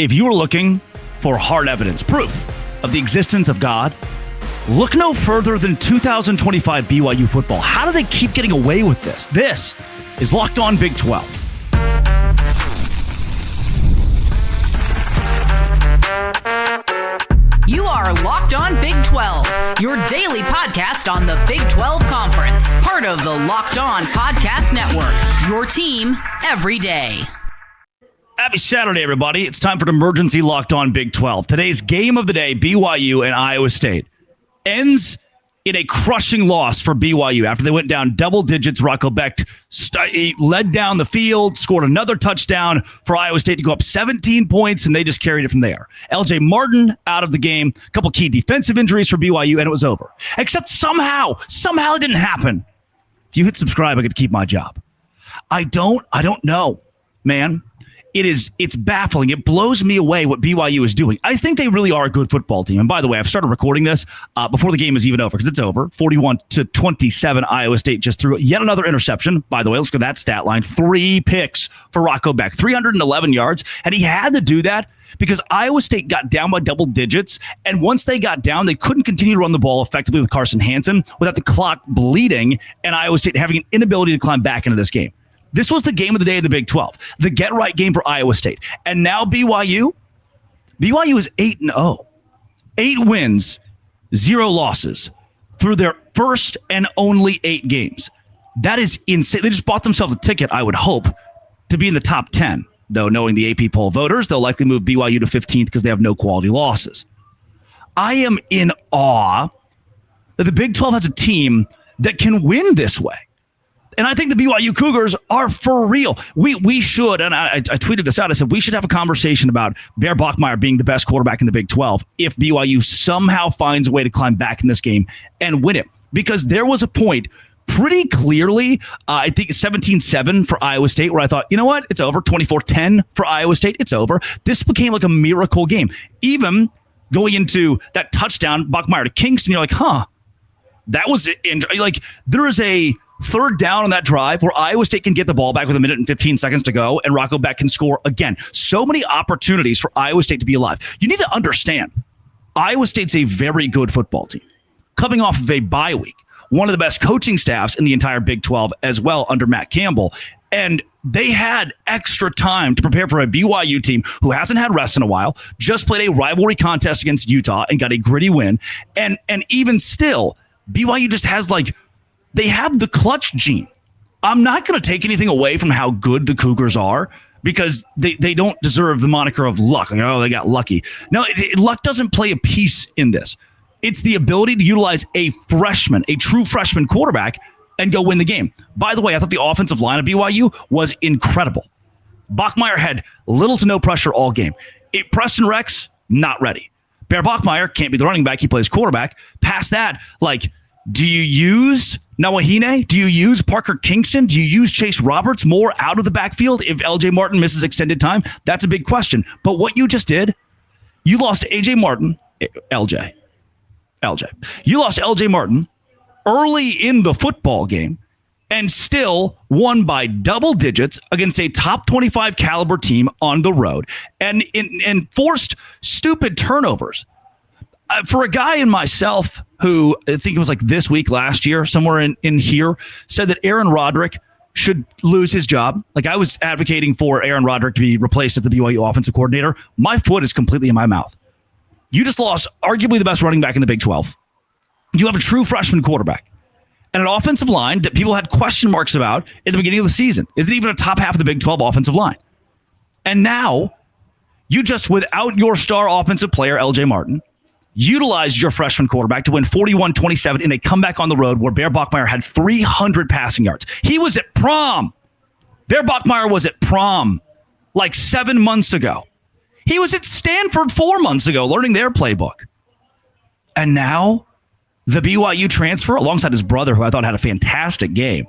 If you were looking for hard evidence, proof of the existence of God, look no further than 2025 BYU football. How do they keep getting away with this? This is Locked On Big 12. You are Locked On Big 12, your daily podcast on the Big 12 Conference. Part of the Locked On Podcast Network, your team every day. Happy Saturday, everybody. It's time for an emergency Locked On Big 12. Today's game of the day, BYU and Iowa State, ends in a crushing loss for BYU after they went down double digits. Rocco Becht led down the field, scored another touchdown for Iowa State to go up 17 points, and they just carried it from there. LJ Martin out of the game, a couple key defensive injuries for BYU, and it was over. Except somehow it didn't happen. If you hit subscribe, I get to keep my job. I don't know, man. It's baffling. It blows me away what BYU is doing. I think they really are a good football team. And by the way, I've started recording this before the game is even over because it's over. 41-27, Iowa State just threw yet another interception. By the way, let's go to that stat line. 3 picks for Rocco Becht, 311 yards. And he had to do that because Iowa State got down by double digits. And once they got down, they couldn't continue to run the ball effectively with Carson Hansen without the clock bleeding and Iowa State having an inability to climb back into this game. This was the game of the day in the Big 12, the get-right game for Iowa State. And now BYU is 8-0. 8 wins, 0 losses through their first and only 8 games. That is insane. They just bought themselves a ticket, I would hope, to be in the top 10. Though knowing the AP poll voters, they'll likely move BYU to 15th because they have no quality losses. I am in awe that the Big 12 has a team that can win this way. And I think the BYU Cougars are for real. We should, and I tweeted this out, I said we should have a conversation about Bear Bachmeier being the best quarterback in the Big 12 if BYU somehow finds a way to climb back in this game and win it. Because there was a point pretty clearly, I think 17-7 for Iowa State, where I thought, you know what, it's over. 24-10 for Iowa State, it's over. This became like a miracle game. Even going into that touchdown, Bachmeier to Kingston, you're like, that was it. Like, there is a third down on that drive where Iowa State can get the ball back with 1 minute and 15 seconds to go, and Rocco Becht can score again. So many opportunities for Iowa State to be alive. You need to understand, Iowa State's a very good football team. Coming off of a bye week, one of the best coaching staffs in the entire Big 12 as well under Matt Campbell. And they had extra time to prepare for a BYU team who hasn't had rest in a while, just played a rivalry contest against Utah and got a gritty win. And even still, BYU just has they have the clutch gene. I'm not going to take anything away from how good the Cougars are because they don't deserve the moniker of luck. They got lucky. No, luck doesn't play a piece in this. It's the ability to utilize a true freshman quarterback and go win the game. By the way, I thought the offensive line of BYU was incredible. Bachmeier had little to no pressure all game. Preston Rex, not ready. Bear Bachmeier can't be the running back. He plays quarterback. Past that, do you use Nawahine? Do you use Parker Kingston? Do you use Chase Roberts more out of the backfield if LJ Martin misses extended time? That's a big question. But what you just did, you lost LJ. You lost LJ Martin early in the football game and still won by double digits against a top 25 caliber team on the road and forced stupid turnovers. For a guy in myself who I think it was this week last year, somewhere in here, said that Aaron Roderick should lose his job. I was advocating for Aaron Roderick to be replaced as the BYU offensive coordinator. My foot is completely in my mouth. You just lost arguably the best running back in the Big 12. You have a true freshman quarterback and an offensive line that people had question marks about at the beginning of the season. Is it even a top half of the Big 12 offensive line? And now you just, without your star offensive player, LJ Martin, utilized your freshman quarterback to win 41-27 in a comeback on the road where Bear Bachmeier had 300 passing yards. He was at prom. Bear Bachmeier was at prom 7 months ago. He was at Stanford 4 months ago learning their playbook. And now the BYU transfer, alongside his brother, who I thought had a fantastic game,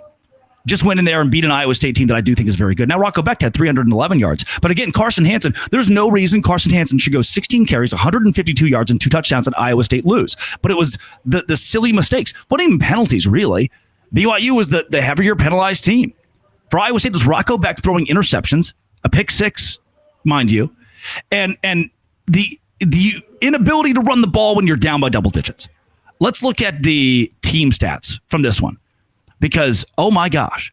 just went in there and beat an Iowa State team that I do think is very good. Now, Rocco Becht had 311 yards. But again, Carson Hansen, there's no reason Carson Hansen should go 16 carries, 152 yards, and 2 touchdowns and Iowa State lose. But it was the silly mistakes. What even penalties, really? BYU was the heavier penalized team. For Iowa State, it was Rocco Becht throwing interceptions, a pick six, mind you, And the inability to run the ball when you're down by double digits. Let's look at the team stats from this one, because, oh my gosh,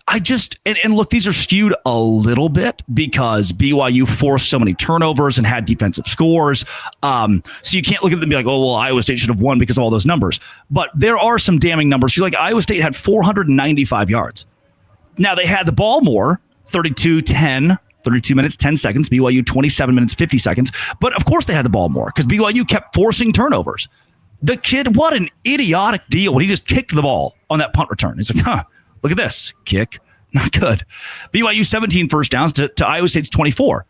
and look, these are skewed a little bit because BYU forced so many turnovers and had defensive scores. So you can't look at them and be like, oh, well, Iowa State should have won because of all those numbers. But there are some damning numbers. Like Iowa State had 495 yards. Now they had the ball more, 32-10. 32 minutes, 10 seconds. BYU 27 minutes, 50 seconds. But of course they had the ball more because BYU kept forcing turnovers. The kid, what an idiotic deal when he just kicked the ball on that punt return. He's like, look at this. Kick. Not good. BYU 17 first downs to Iowa State's 24.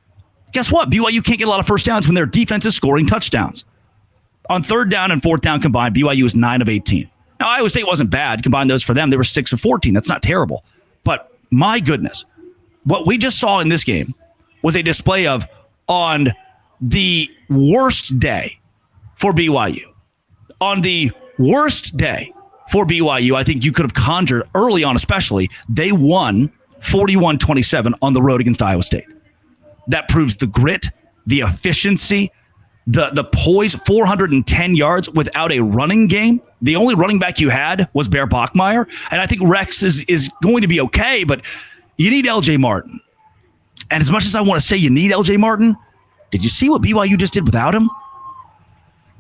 Guess what? BYU can't get a lot of first downs when their defense is scoring touchdowns. On third down and fourth down combined, BYU was 9 of 18. Now, Iowa State wasn't bad. Combine those for them. They were 6 of 14. That's not terrible. But my goodness. What we just saw in this game was a display of, on the worst day for BYU. On the worst day for BYU, I think you could have conjured early on, especially, they won 41-27 on the road against Iowa State. That proves the grit, the efficiency, the poise. 410 yards without a running game. The only running back you had was Bear Bachmeier, and I think Rex is going to be okay, but you need LJ Martin. And as much as I want to say you need LJ Martin, did you see what BYU just did without him?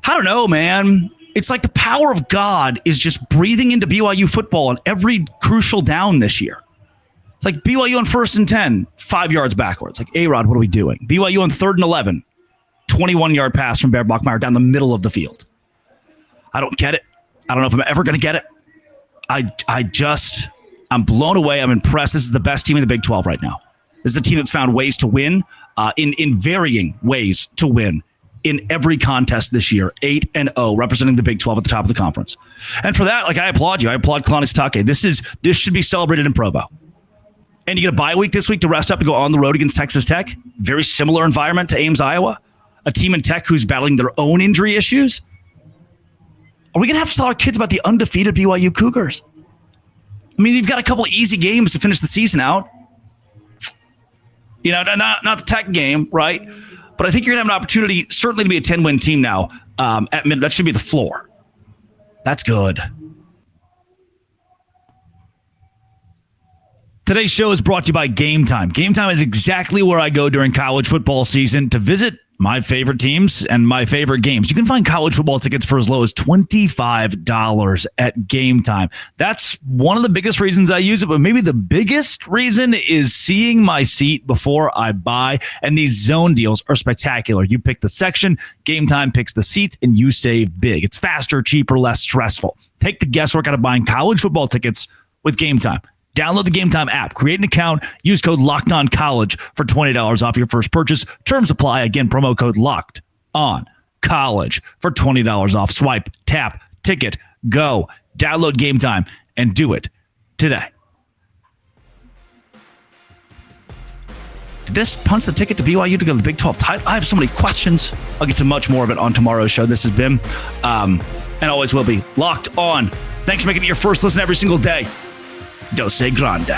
I don't know, man. It's like the power of God is just breathing into BYU football on every crucial down this year. It's like BYU on 1st and 10, 5 yards backwards. Like, A-Rod, what are we doing? BYU on 3rd and 11, 21-yard pass from Bear Bachmeier down the middle of the field. I don't get it. I don't know if I'm ever going to get it. I'm blown away. I'm impressed. This is the best team in the Big 12 right now. This is a team that's found ways to win, in varying ways to win in every contest this year. 8-0, representing the Big 12 at the top of the conference. And for that, I applaud you. I applaud Kalani Sitake. This should be celebrated in Provo. And you get a bye week this week to rest up and go on the road against Texas Tech. Very similar environment to Ames, Iowa. A team in Tech who's battling their own injury issues. Are we going to have to tell our kids about the undefeated BYU Cougars? I mean, you've got a couple easy games to finish the season out. You know, not the Tech game, right? But I think you're going to have an opportunity, certainly, to be a 10-win team now. At mid, that should be the floor. That's good. Today's show is brought to you by Game Time. Game Time is exactly where I go during college football season to visit my favorite teams and my favorite games. You can find college football tickets for as low as $25 at Game Time. That's one of the biggest reasons I use it, but maybe the biggest reason is seeing my seat before I buy. And these zone deals are spectacular. You pick the section, Game Time picks the seats, and you save big. It's faster, cheaper, less stressful. Take the guesswork out of buying college football tickets with Game Time. Download the Game Time app, create an account, use code LOCKEDONCollege for $20 off your first purchase. Terms apply. Again, promo code LOCKEDONCollege for $20 off. Swipe, tap, ticket, go. Download Game Time and do it today. Did this punch the ticket to BYU to go to the Big 12 title? I have so many questions. I'll get to much more of it on tomorrow's show. This has been, and always will be, Locked On. Thanks for making it your first listen every single day. Dose Grande.